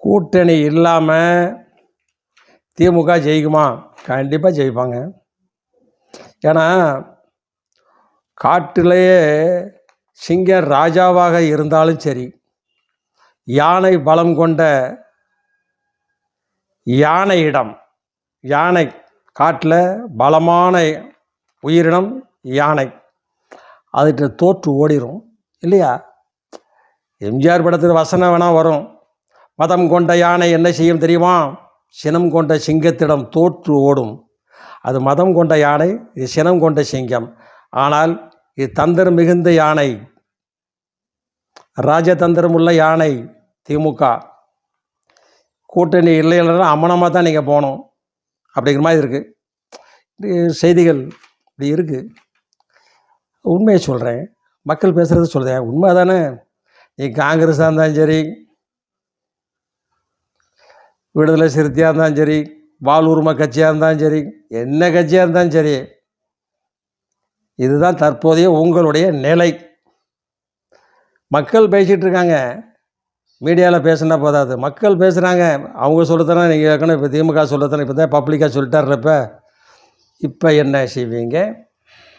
கூட்டணி இல்லாமல் திமுக ஜெயிக்குமா? கண்டிப்பாக ஜெயிப்பாங்க. ஏன்னா காட்டிலேயே சிங்கம் ராஜாவாக இருந்தாலும் சரி, யானை பலம் கொண்ட யானை காட்டில் பலமான உயிரினம் யானை, அதுகிட்ட தோற்று ஓடிடும் இல்லையா? எம்ஜிஆர் படத்தில் வசனம் வேணால் வரும், மதம் கொண்ட யானை என்ன செய்யும் தெரியுமா? சினம் கொண்ட சிங்கத்திடம் தோற்று ஓடும். அது மதம் கொண்ட யானை, இது சினம் கொண்ட சிங்கம். ஆனால் இது தந்திரம் மிகுந்த யானை, ராஜதந்திரம் உள்ள யானை திமுக. கூட்டணி இல்லைன்னா அம்மனமாக தான் நீங்கள் போகணும் அப்படிங்கிற மாதிரி இருக்குது. செய்திகள் இப்படி இருக்குது. உண்மையை சொல்கிறேன், மக்கள் பேசுகிறது சொல்கிறேன், உண்மை தானே. நீ காங்கிரஸாக இருந்தாலும் சரி, விடுதலை சிறுத்தையாக இருந்தாலும் சரி, வாழ் உரிமை கட்சியாக இருந்தாலும் சரி, என்ன கட்சியாக இருந்தாலும் சரி, இதுதான் தற்போதைய உங்களுடைய நிலை. மக்கள் பேசிகிட்டு இருக்காங்க, மீடியாவில் பேசுனா போதாது, மக்கள் பேசுகிறாங்க. அவங்க சொல்லத்தானே நீங்கள் கேட்கணும். இப்போ திமுக சொல்லத்தானே இப்போ தான் பப்ளிக்காக சொல்லிட்டார்றப்ப இப்போ என்ன செய்வீங்க?